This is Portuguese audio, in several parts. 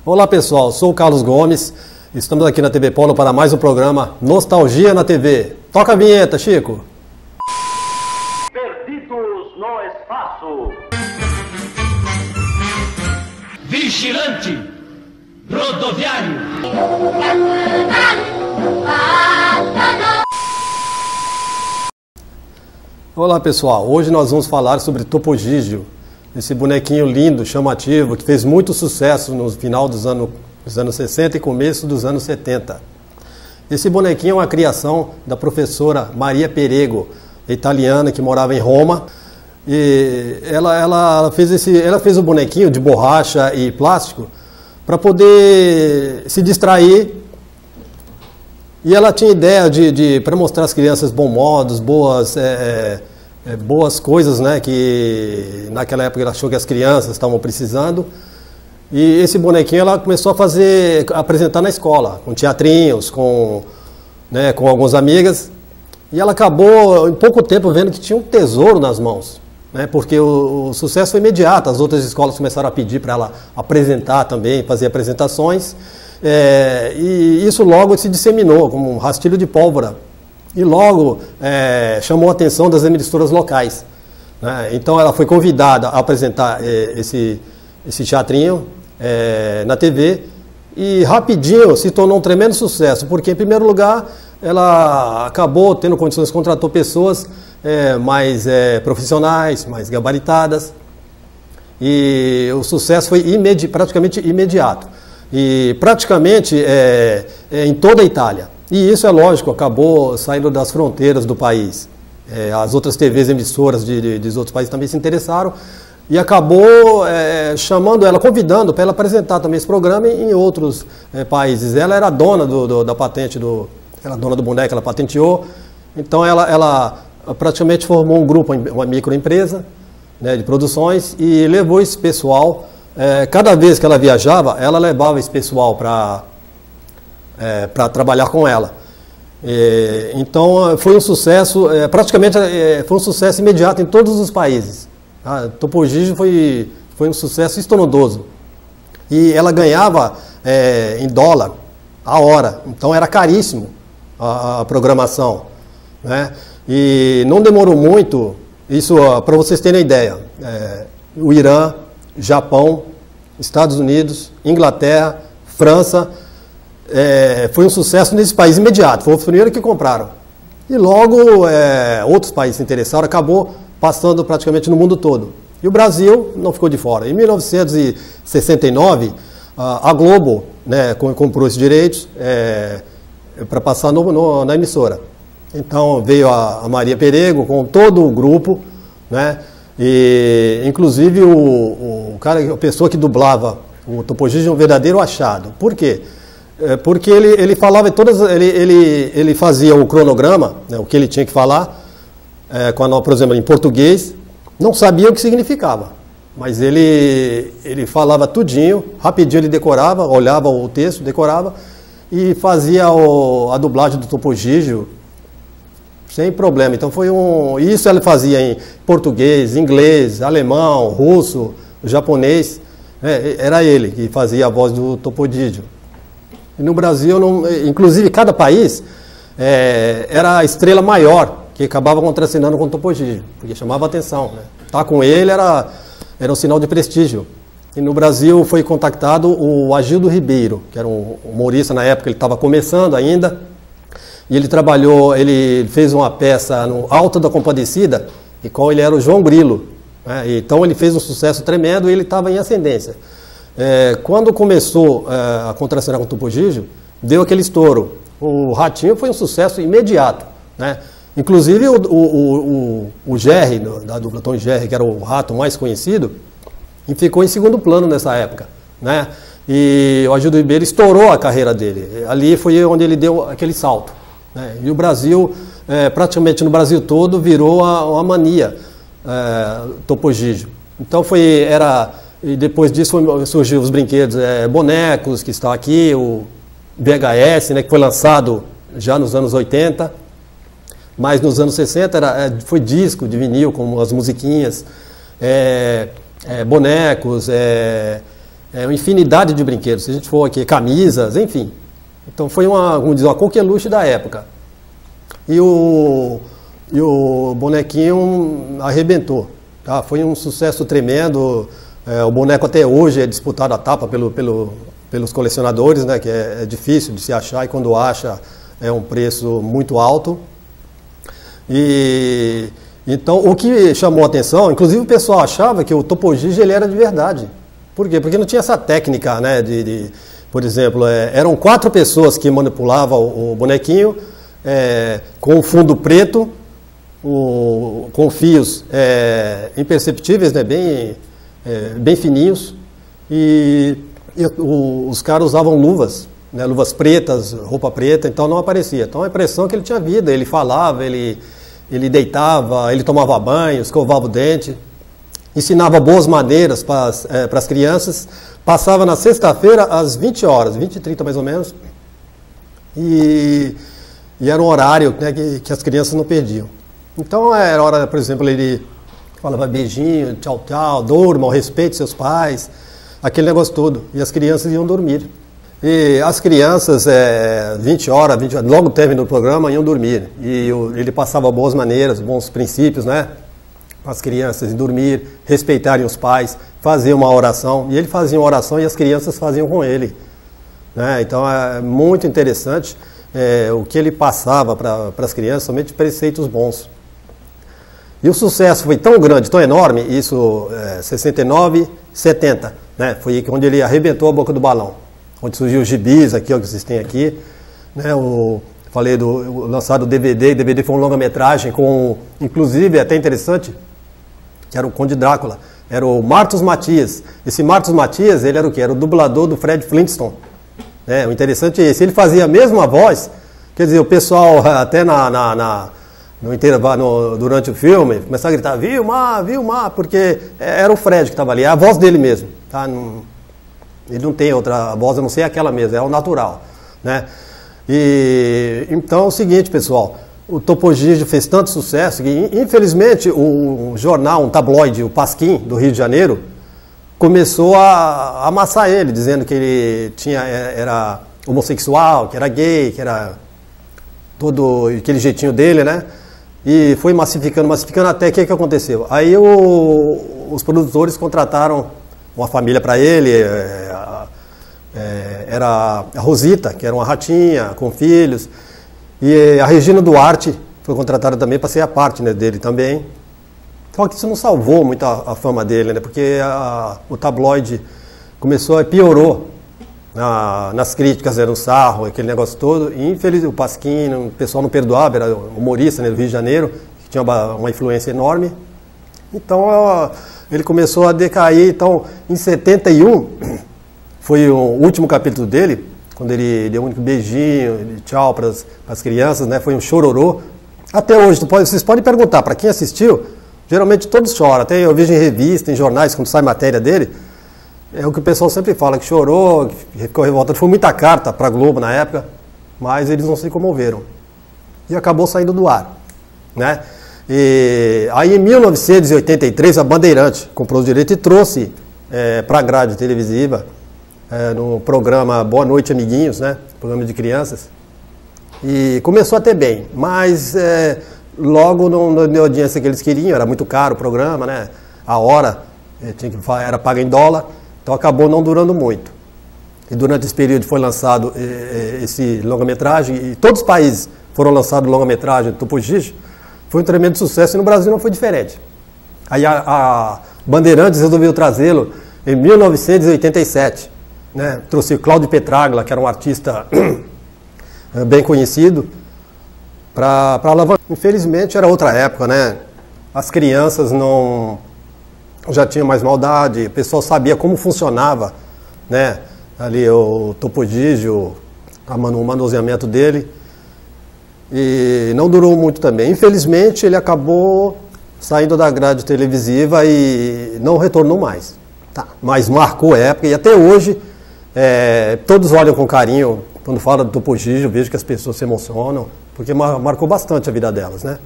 Olá pessoal, sou o Carlos Gomes, estamos aqui na TV Polo para mais um programa Nostalgia na TV. Toca a vinheta, Chico! Perdidos no espaço. Vigilante rodoviário. Olá pessoal, hoje nós vamos falar sobre Topo Gigio, esse bonequinho lindo, chamativo, que fez muito sucesso no final dos anos 60 e começo dos anos 70. Esse bonequinho é uma criação da professora Maria Perego, italiana, que morava em Roma. E ela fez o bonequinho de borracha e plástico para poder se distrair. E ela tinha ideia para mostrar às crianças bons modos, boas coisas, né, que naquela época ela achou que as crianças estavam precisando. E esse bonequinho ela começou a apresentar na escola, com teatrinhos, com algumas amigas. E ela acabou, em pouco tempo, vendo que tinha um tesouro nas mãos, né, porque o sucesso foi imediato. As outras escolas começaram a pedir para ela apresentar também, fazer apresentações. E isso logo se disseminou como um rastilho de pólvora. E logo chamou a atenção das emissoras locais, né? Então ela foi convidada a apresentar esse teatrinho na TV e rapidinho se tornou um tremendo sucesso, porque em primeiro lugar ela acabou tendo condições, contratou pessoas mais profissionais, mais gabaritadas, e o sucesso foi praticamente imediato. E praticamente em toda a Itália. E isso, é lógico, acabou saindo das fronteiras do país. As outras TVs emissoras de outros países também se interessaram e acabou chamando ela, convidando para ela apresentar também esse programa em outros países. Ela era dona da patente, era dona do boneco, ela patenteou. Então ela praticamente formou um grupo, uma microempresa, né, de produções, e levou esse pessoal. Cada vez que ela viajava, ela levava esse pessoal para trabalhar com ela. Então foi um sucesso, praticamente foi um sucesso imediato em todos os países. Topo Gigio foi um sucesso estrondoso. E ela ganhava em dólar a hora, então era caríssimo a programação, né? E não demorou muito, isso para vocês terem ideia, o Irã, Japão, Estados Unidos, Inglaterra, França, foi um sucesso nesse país imediato, foi o primeiro que compraram. E logo outros países se interessaram, acabou passando praticamente no mundo todo. E o Brasil não ficou de fora. Em 1969, a Globo, né, comprou esses direitos para passar na emissora. Então veio a Maria Perego com todo o grupo, né? E inclusive a pessoa que dublava o Topo Gigio é um verdadeiro achado. Por quê? Porque ele falava ele fazia o cronograma, né, o que ele tinha que falar, por exemplo, em português, não sabia o que significava, mas ele falava tudinho, rapidinho ele decorava, olhava o texto, decorava e fazia a dublagem do Topo Gigio sem problema. Então isso ele fazia em português, inglês, alemão, russo, japonês. Era ele que fazia a voz do Topo Gigio. E no Brasil, inclusive cada país era a estrela maior que acabava contracenando com o Topo Gigio, porque chamava a atenção, né? Tá com ele era um sinal de prestígio. E no Brasil foi contactado o Agildo Ribeiro, que era um humorista na época, ele estava começando ainda. E ele fez uma peça no Alto da Compadecida, em qual ele era o João Grilo, né? Então ele fez um sucesso tremendo e ele estava em ascendência. Quando começou a contracenar com o Topo Gigio, deu aquele estouro. O Ratinho foi um sucesso imediato, né? Inclusive o Jerry, da dupla Tom e Jerry, que era o rato mais conhecido, e ficou em segundo plano nessa época, né? E o Agildo Ribeiro estourou a carreira dele. Ali foi onde ele deu aquele salto, né? E o Brasil, praticamente no Brasil todo, virou uma mania, Topo Gigio. Então e depois disso surgiu os brinquedos, bonecos, que estão aqui, o VHS, né, que foi lançado já nos anos 80, mas nos anos 60 foi disco de vinil, com as musiquinhas, bonecos, uma infinidade de brinquedos. Se a gente for aqui, camisas, enfim. Então foi vamos dizer, uma coqueluche da época. E o bonequinho arrebentou. Tá? Foi um sucesso tremendo. O boneco até hoje é disputado a tapa pelos colecionadores, né? Que é difícil de se achar, e quando acha é um preço muito alto. E então o que chamou a atenção, inclusive o pessoal achava que o Topo Gigi ele era de verdade. Por quê? Porque não tinha essa técnica, né? Por exemplo, eram 4 pessoas que manipulavam o bonequinho com o fundo preto, com fios imperceptíveis, né? Bem fininhos, e os caras usavam luvas, né? Luvas pretas, roupa preta, então não aparecia. Então a impressão é que ele tinha vida, ele falava, ele deitava, ele tomava banho, escovava o dente, ensinava boas maneiras para as crianças. Passava na sexta-feira às 20 horas, 20h30 mais ou menos, e era um horário, né, que as crianças não perdiam. Então era hora, por exemplo, ele falava beijinho, tchau, tchau, durmam, respeite seus pais, aquele negócio todo, e as crianças iam dormir. E as crianças, 20 horas, logo terminou o programa, iam dormir. E ele passava boas maneiras, bons princípios, né? Para as crianças dormir, respeitarem os pais, fazer uma oração. E ele fazia uma oração e as crianças faziam com ele. Né? Então é muito interessante o que ele passava para as crianças, somente preceitos bons. E o sucesso foi tão grande, tão enorme, isso 69, 70, né? Foi onde ele arrebentou a boca do balão. Onde surgiu os gibis, aqui, ó, que vocês têm aqui. Né? Falei lançado o DVD, o DVD foi um longa-metragem com, inclusive, é até interessante, que era o Conde Drácula, era o Martus Matias. Esse Martus Matias, ele era o quê? Era o dublador do Fred Flintstone. O interessante é esse, ele fazia a mesma voz, quer dizer, o pessoal até no intervalo, durante o filme, começava a gritar, Vilmar, porque era o Fred que estava ali, é a voz dele mesmo, tá? Ele não tem outra voz, a não ser aquela mesmo, é o natural, né? E então é o seguinte, pessoal, o Topo Gigi fez tanto sucesso que, infelizmente, o jornal, um tabloide, o Pasquim, do Rio de Janeiro, começou a amassar ele, dizendo que ele era homossexual, que era gay, que era todo aquele jeitinho dele, né? E foi massificando até que aconteceu? Aí os produtores contrataram uma família para ele, era a Rosita, que era uma ratinha com filhos, e a Regina Duarte foi contratada também para ser a parte, né, dele também. Só que isso não salvou muito a fama dele, né, porque o tabloide piorou nas críticas, no sarro, aquele negócio todo, e infelizmente o Pasquim, o pessoal não perdoava, era humorista, né, do Rio de Janeiro, que tinha uma influência enorme. Então ele começou a decair. Então em 71 foi o último capítulo dele, quando ele deu um único beijinho, tchau para as crianças, né? Foi um chororô. Até hoje, vocês podem perguntar para quem assistiu, geralmente todos choram. Até eu vejo em revista, em jornais, quando sai matéria dele, é o que o pessoal sempre fala, que chorou, que ficou revoltado. Foi muita carta para a Globo na época, mas eles não se comoveram. E acabou saindo do ar, né? E aí em 1983 a Bandeirante comprou os direitos e trouxe para a grade televisiva, no programa Boa Noite Amiguinhos, né? Programa de crianças. E começou até bem, mas logo não deu a audiência que eles queriam, era muito caro o programa, né? A hora era paga em dólar, então acabou não durando muito. E durante esse período foi lançado esse longa-metragem, e todos os países foram lançados longa-metragem do Topo Gigi. Foi um tremendo sucesso e no Brasil não foi diferente. Aí a Bandeirantes resolveu trazê-lo em 1987. Né? Trouxe o Cláudio Petraglia, que era um artista bem conhecido, para alavancar. Infelizmente era outra época, né? As crianças já tinham mais maldade, o pessoal sabia como funcionava, né? Ali o Topo Gigi, o manuseamento dele. E não durou muito também. Infelizmente, ele acabou saindo da grade televisiva e não retornou mais. Tá. Mas marcou a época, e até hoje todos olham com carinho. Quando fala do Topo Gigi, eu vejo que as pessoas se emocionam, porque marcou bastante a vida delas, né?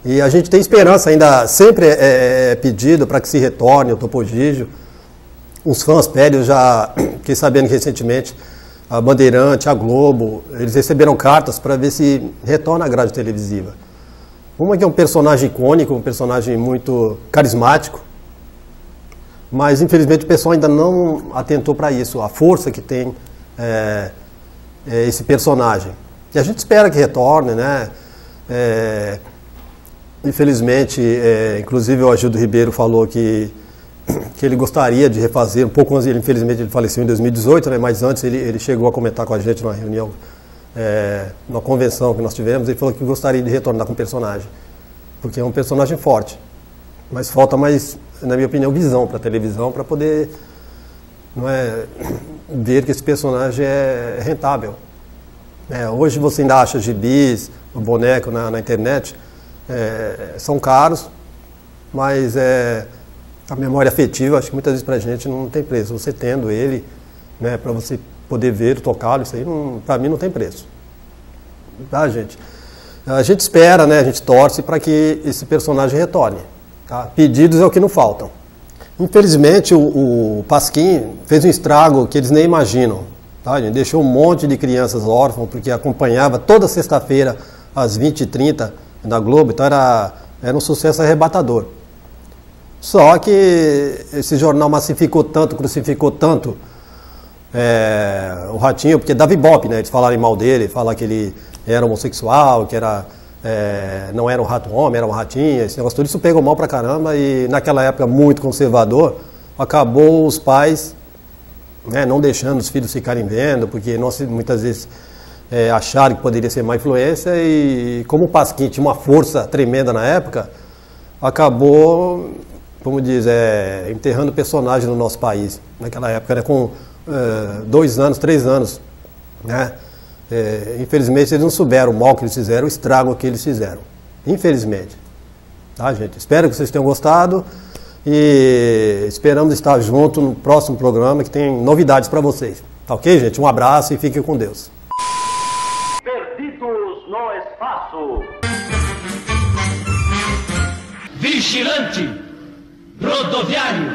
E a gente tem esperança ainda, sempre é pedido para que se retorne o Topo Gigi. uns fãs pedem, eu já fiquei sabendo que recentemente a Bandeirante, a Globo, eles receberam cartas para ver se retorna a grade televisiva. Uma que é um personagem icônico, um personagem muito carismático, mas infelizmente o pessoal ainda não atentou para isso, a força que tem esse personagem. E a gente espera que retorne, né? Infelizmente, inclusive o Agildo Ribeiro falou que ele gostaria de refazer, um pouco antes, infelizmente ele faleceu em 2018, né, mas antes ele chegou a comentar com a gente numa reunião, numa convenção que nós tivemos, ele falou que gostaria de retornar com o personagem, porque é um personagem forte, mas falta mais, na minha opinião, visão para a televisão, para poder ver que esse personagem é rentável. Hoje você ainda acha gibis, boneco na internet, são caros, mas a memória afetiva, acho que muitas vezes para a gente não tem preço. Você tendo ele, né, para você poder ver, tocá-lo, isso aí para mim não tem preço. Tá, gente? A gente espera, né, a gente torce para que esse personagem retorne. Tá? Pedidos é o que não faltam. Infelizmente o Pasquim fez um estrago que eles nem imaginam. Tá, gente? Deixou um monte de crianças órfãs, porque acompanhava toda sexta-feira às 20h30 na Globo, então era um sucesso arrebatador. Só que esse jornal massificou tanto, crucificou tanto o Ratinho, porque dava ibope, né? Eles falaram mal dele, falaram que ele era homossexual, que não era um rato-homem, era um ratinho, esse negócio tudo, isso pegou mal pra caramba, e naquela época muito conservador, acabou os pais, né, não deixando os filhos ficarem vendo, porque muitas vezes acharam que poderia ser má influência, e como o Pasquim tinha uma força tremenda na época, acabou, como diz, enterrando personagem no nosso país, naquela época, né, com 2 anos, 3 anos, né? Infelizmente eles não souberam o mal que eles fizeram, o estrago que eles fizeram, infelizmente. Tá, gente? Espero que vocês tenham gostado e esperamos estar junto no próximo programa, que tem novidades para vocês. Tá ok, gente? Um abraço e fiquem com Deus. Perdidos no espaço. Vigilante rodoviário.